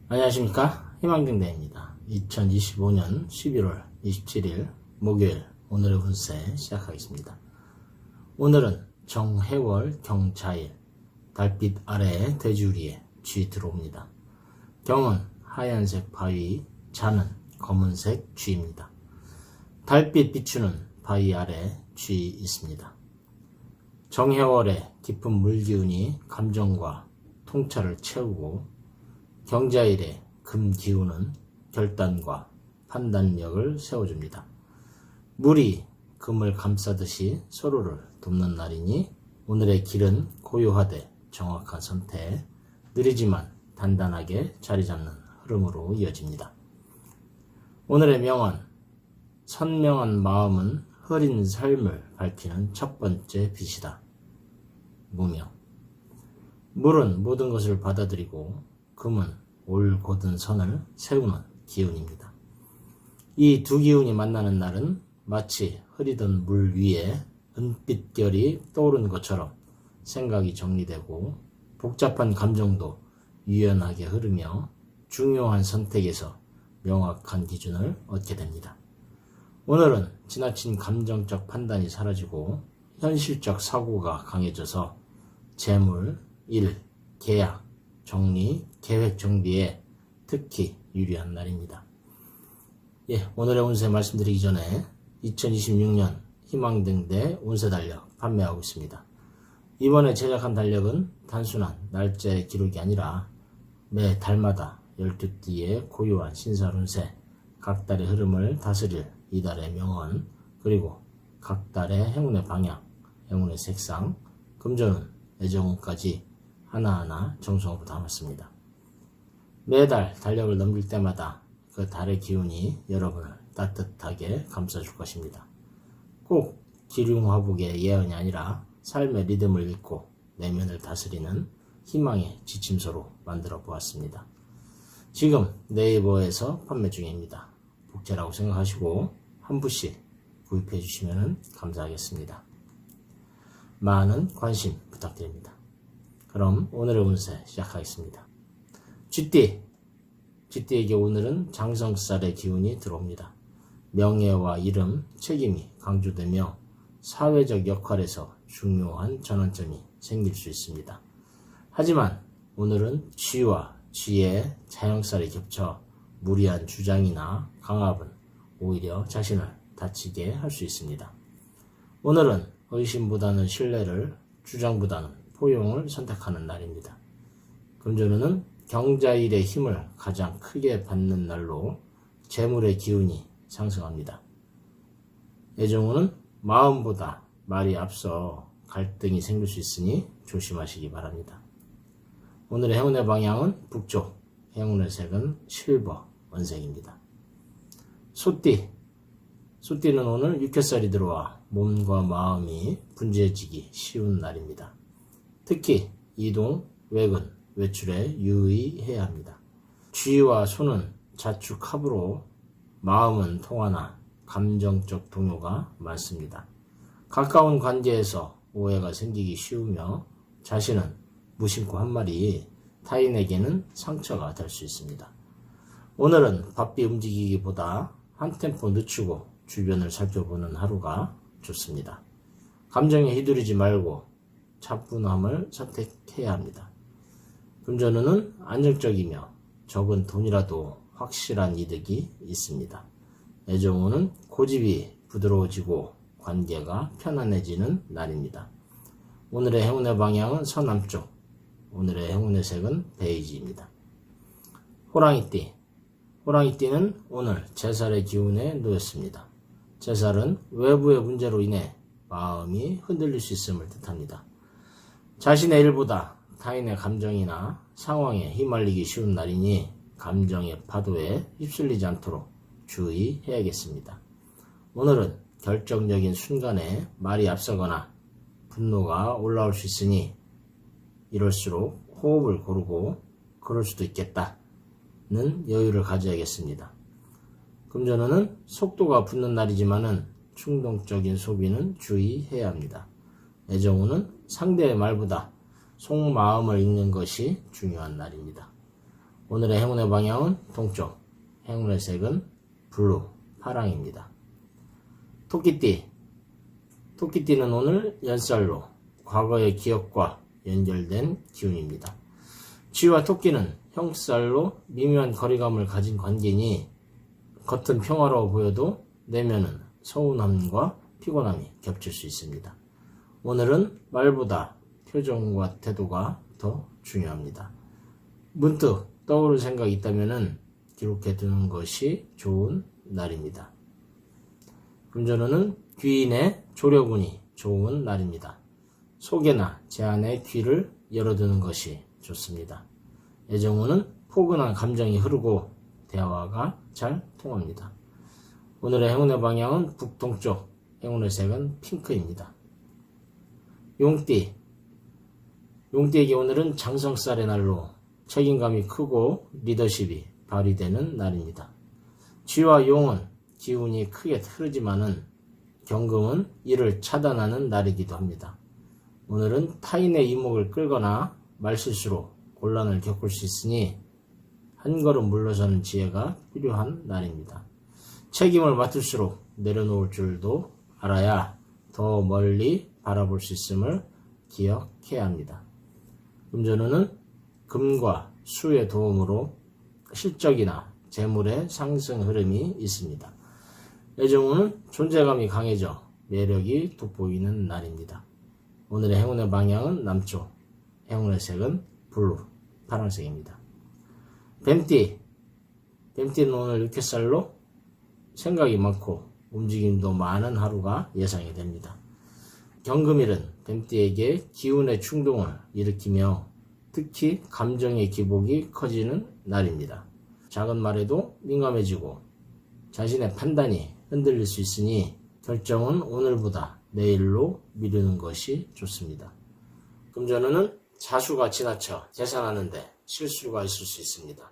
안녕하십니까, 희망경대입니다. 2025년 11월 27일 목요일 오늘의 운세 시작하겠습니다. 오늘은 정해월 경자일, 달빛 아래 돼지우리에 쥐 들어옵니다. 경은 하얀색 바위, 자는 검은색 쥐입니다. 달빛 비추는 바위 아래 쥐 있습니다. 정해월에 깊은 물기운이 감정과 통찰을 채우고, 경자일에 금 기운은 결단과 판단력을 세워줍니다. 물이 금을 감싸듯이 서로를 돕는 날이니 오늘의 길은 고요하되 정확한 선택, 느리지만 단단하게 자리 잡는 흐름으로 이어집니다. 오늘의 명언, 선명한 마음은 흐린 삶을 밝히는 첫 번째 빛이다. 무명. 물은 모든 것을 받아들이고 금은 올 곧은 선을 세우는 기운입니다. 이 두 기운이 만나는 날은 마치 흐리던 물 위에 은빛결이 떠오르는 것처럼 생각이 정리되고 복잡한 감정도 유연하게 흐르며 중요한 선택에서 명확한 기준을 얻게 됩니다. 오늘은 지나친 감정적 판단이 사라지고 현실적 사고가 강해져서 재물, 일, 계약, 정리, 계획 정비에 특히 유리한 날입니다. 오늘의 운세 말씀드리기 전에 2026년 희망등대 운세 달력 판매하고 있습니다. 이번에 제작한 달력은 단순한 날짜의 기록이 아니라 매 달마다 12띠의 고유한 신살 운세, 각 달의 흐름을 다스릴 이달의 명언, 그리고 각 달의 행운의 방향, 행운의 색상, 금전운, 애정운까지 하나하나 정성으로 담았습니다. 매달 달력을 넘길 때마다 그 달의 기운이 여러분을 따뜻하게 감싸줄 것입니다. 꼭 기륭화복의 예언이 아니라 삶의 리듬을 읽고 내면을 다스리는 희망의 지침서로 만들어 보았습니다. 지금 네이버에서 판매 중입니다. 복제라고 생각하시고 한 부씩 구입해 주시면 감사하겠습니다. 많은 관심 부탁드립니다. 그럼 오늘의 운세 시작하겠습니다. 쥐띠에게 오늘은 장성살의 기운이 들어옵니다. 명예와 이름, 책임이 강조되며 사회적 역할에서 중요한 전환점이 생길 수 있습니다. 하지만 오늘은 쥐와 쥐의 자영살이 겹쳐 무리한 주장이나 강압은 오히려 자신을 다치게 할 수 있습니다. 오늘은 의심보다는 신뢰를, 주장보다는 포용을 선택하는 날입니다. 금전운은 경자일의 힘을 가장 크게 받는 날로 재물의 기운이 상승합니다. 애정운은 마음보다 말이 앞서 갈등이 생길 수 있으니 조심하시기 바랍니다. 오늘의 행운의 방향은 북쪽, 행운의 색은 실버, 원색입니다. 소띠는 오늘 육회살이 들어와 몸과 마음이 분주해지기 쉬운 날입니다. 특히 이동, 외근, 외출에 유의해야 합니다. 쥐와 소는 자축합으로 마음은 통하나 감정적 동요가 많습니다. 가까운 관계에서 오해가 생기기 쉬우며 자신은 무심코 한 말이 타인에게는 상처가 될 수 있습니다. 오늘은 바삐 움직이기보다 한 템포 늦추고 주변을 살펴보는 하루가 좋습니다. 감정에 휘두르지 말고 차분함을 선택해야 합니다. 금전운은 안정적이며 적은 돈이라도 확실한 이득이 있습니다. 애정운은 고집이 부드러워지고 관계가 편안해지는 날입니다. 오늘의 행운의 방향은 서남쪽, 오늘의 행운의 색은 베이지입니다. 호랑이띠는 오늘 제살의 기운에 놓였습니다. 제살은 외부의 문제로 인해 마음이 흔들릴 수 있음을 뜻합니다. 자신의 일보다 타인의 감정이나 상황에 휘말리기 쉬운 날이니 감정의 파도에 휩쓸리지 않도록 주의해야겠습니다. 오늘은 결정적인 순간에 말이 앞서거나 분노가 올라올 수 있으니 이럴수록 호흡을 고르고 그럴 수도 있겠다는 여유를 가져야겠습니다. 금전운은 속도가 붙는 날이지만은 충동적인 소비는 주의해야 합니다. 애정운은 상대의 말보다 속마음을 읽는 것이 중요한 날입니다. 오늘의 행운의 방향은 동쪽, 행운의 색은 블루, 파랑입니다. 토끼띠. 토끼띠는 오늘 연살로 과거의 기억과 연결된 기운입니다. 쥐와 토끼는 형살로 미묘한 거리감을 가진 관계니 겉은 평화로워 보여도 내면은 서운함과 피곤함이 겹칠 수 있습니다. 오늘은 말보다 표정과 태도가 더 중요합니다. 문득 떠오를 생각이 있다면 기록해 두는 것이 좋은 날입니다. 금전운은 귀인의 조력운이 좋은 날입니다. 소개나 제안의 귀를 열어두는 것이 좋습니다. 애정운은 포근한 감정이 흐르고 대화가 잘 통합니다. 오늘의 행운의 방향은 북동쪽, 행운의 색은 핑크입니다. 용띠. 용띠에게 오늘은 장성살의 날로 책임감이 크고 리더십이 발휘되는 날입니다. 쥐와 용은 기운이 크게 흐르지만은 경금은 이를 차단하는 날이기도 합니다. 오늘은 타인의 이목을 끌거나 말실수로 곤란을 겪을 수 있으니 한 걸음 물러서는 지혜가 필요한 날입니다. 책임을 맡을수록 내려놓을 줄도 알아야 더 멀리 바라볼 수 있음을 기억해야 합니다. 금전운은 금과 수의 도움으로 실적이나 재물의 상승 흐름이 있습니다. 애정운은 존재감이 강해져 매력이 돋보이는 날입니다. 오늘의 행운의 방향은 남쪽, 행운의 색은 블루, 파란색입니다. 뱀띠. 뱀띠는 오늘 육회살로 생각이 많고 움직임도 많은 하루가 예상이 됩니다. 경금일은 뱀띠에게 기운의 충동을 일으키며 특히 감정의 기복이 커지는 날입니다. 작은 말에도 민감해지고 자신의 판단이 흔들릴 수 있으니 결정은 오늘보다 내일로 미루는 것이 좋습니다. 금전운은 자수가 지나쳐 계산하는데 실수가 있을 수 있습니다.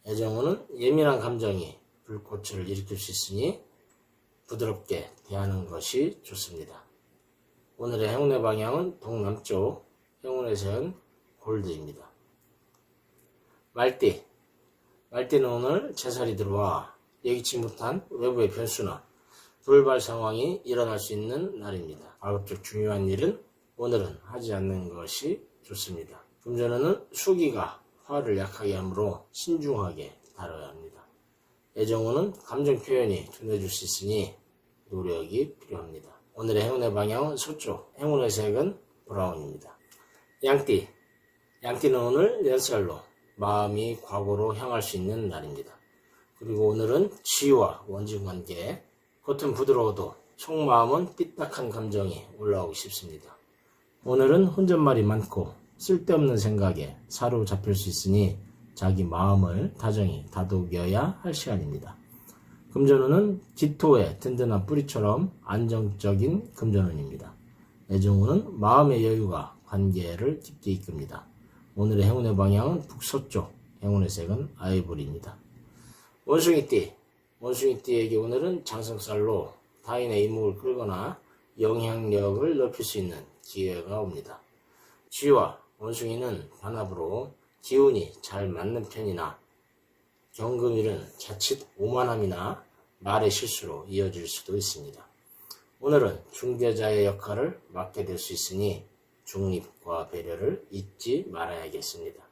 애정운은 예민한 감정이 불꽃을 일으킬 수 있으니 부드럽게 대하는 것이 좋습니다. 오늘의 행운의 방향은 동남쪽, 행운의 색은 골드입니다. 말띠. 말띠는 오늘 제살이 들어와 예기치 못한 외부의 변수나 돌발 상황이 일어날 수 있는 날입니다. 가급적 중요한 일은 오늘은 하지 않는 것이 좋습니다. 금전운은 수기가 화를 약하게 하므로 신중하게 다뤄야 합니다. 애정운은 감정 표현이 둔해질 수 있으니 노력이 필요합니다. 오늘의 행운의 방향은 서쪽, 행운의 색은 브라운입니다. 양띠. 양띠는 오늘 연살로 마음이 과거로 향할 수 있는 날입니다. 그리고 오늘은 쥐와 원진 관계, 겉은 부드러워도 속마음은 삐딱한 감정이 올라오기 쉽습니다. 오늘은 혼잣말이 많고 쓸데없는 생각에 사로잡힐 수 있으니 자기 마음을 다정히 다독여야 할 시간입니다. 금전운은 기토의 든든한 뿌리처럼 안정적인 금전운입니다. 애정운은 마음의 여유가 관계를 깊게 이끕니다. 오늘의 행운의 방향은 북서쪽, 행운의 색은 아이보리입니다. 원숭이띠. 원숭이띠에게 오늘은 장성살로 타인의 이목을 끌거나 영향력을 높일 수 있는 기회가 옵니다. 쥐와 원숭이는 반합으로 기운이 잘 맞는 편이나 경금일은 자칫 오만함이나 말의 실수로 이어질 수도 있습니다. 오늘은 중재자의 역할을 맡게 될 수 있으니 중립과 배려를 잊지 말아야겠습니다.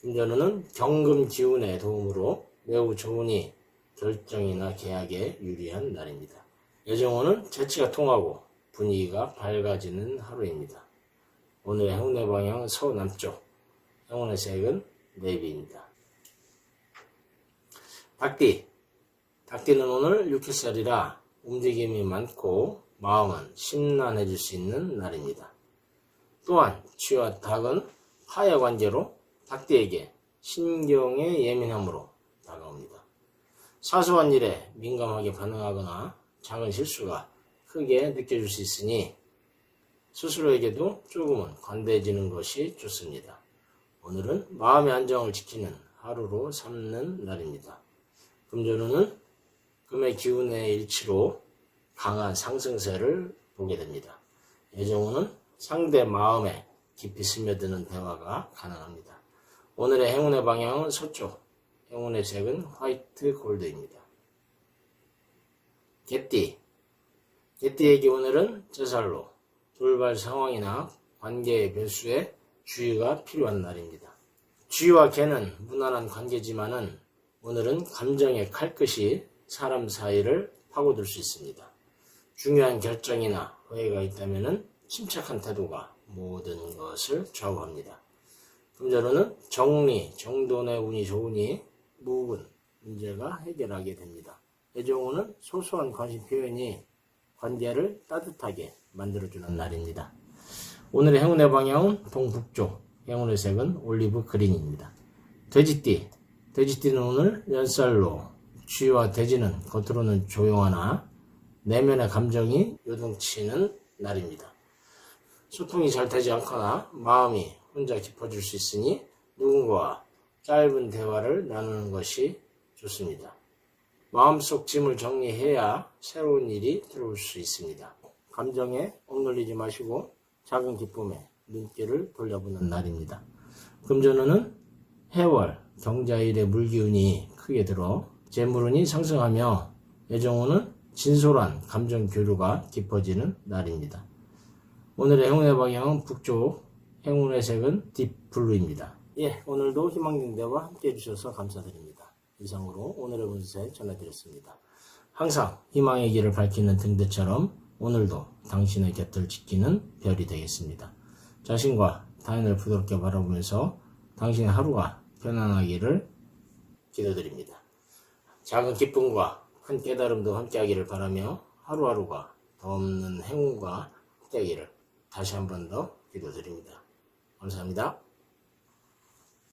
금전운은 경금 기운의 도움으로 매우 좋으니 결정이나 계약에 유리한 날입니다. 애정운은 재치가 통하고 분위기가 밝아지는 하루입니다. 오늘의 행운의 방향은 서남쪽, 행운의 색은 네이비입니다. 닭띠. 닭띠는 오늘 육회살이라 움직임이 많고 마음은 심란해질 수 있는 날입니다. 또한 쥐와 닭은 파야 관계로 닭띠에게 신경의 예민함으로 다가옵니다. 사소한 일에 민감하게 반응하거나 작은 실수가 크게 느껴질 수 있으니 스스로에게도 조금은 관대해지는 것이 좋습니다. 오늘은 마음의 안정을 지키는 하루로 삼는 날입니다. 금전운은 금의 기운의 일치로 강한 상승세를 보게 됩니다. 애정운은 상대 마음에 깊이 스며드는 대화가 가능합니다. 오늘의 행운의 방향은 서쪽, 행운의 색은 화이트 골드입니다. 개띠, 개띠에게 오늘은 제살로 돌발 상황이나 관계의 변수에 주의가 필요한 날입니다. 쥐와 개는 무난한 관계지만은 오늘은 감정의 칼끝이 사람 사이를 파고들 수 있습니다. 중요한 결정이나 회의가 있다면 침착한 태도가 모든 것을 좌우합니다. 금전운은 정리, 정돈의 운이 좋으니 묵은 문제가 해결하게 됩니다. 애정운은 소소한 관심 표현이 관계를 따뜻하게 만들어주는 날입니다. 오늘의 행운의 방향은 동북쪽, 행운의 색은 올리브 그린입니다. 돼지띠, 돼지띠는 오늘 연살로 쥐와 돼지는 겉으로는 조용하나 내면의 감정이 요동치는 날입니다. 소통이 잘 되지 않거나 마음이 혼자 깊어질 수 있으니 누군가와 짧은 대화를 나누는 것이 좋습니다. 마음속 짐을 정리해야 새로운 일이 들어올 수 있습니다. 감정에 억눌리지 마시고 작은 기쁨에 눈길을 돌려보는 날입니다. 금전운은 해월, 경자일의 물기운이 크게 들어 재물운이 상승하며 애정운은 진솔한 감정 교류가 깊어지는 날입니다. 오늘의 행운의 방향은 북쪽, 행운의 색은 딥블루입니다. 오늘도 희망경대와 함께 해주셔서 감사드립니다. 이상으로 오늘의 운세 전해드렸습니다. 항상 희망의 길을 밝히는 등대처럼 오늘도 당신의 곁을 지키는 별이 되겠습니다. 자신과 타인을 부드럽게 바라보면서 당신의 하루가 편안하기를 기도드립니다. 작은 기쁨과 큰 깨달음도 함께하기를 바라며 하루하루가 더 없는 행운과 함께하기를 다시 한 번 더 기도드립니다. 감사합니다.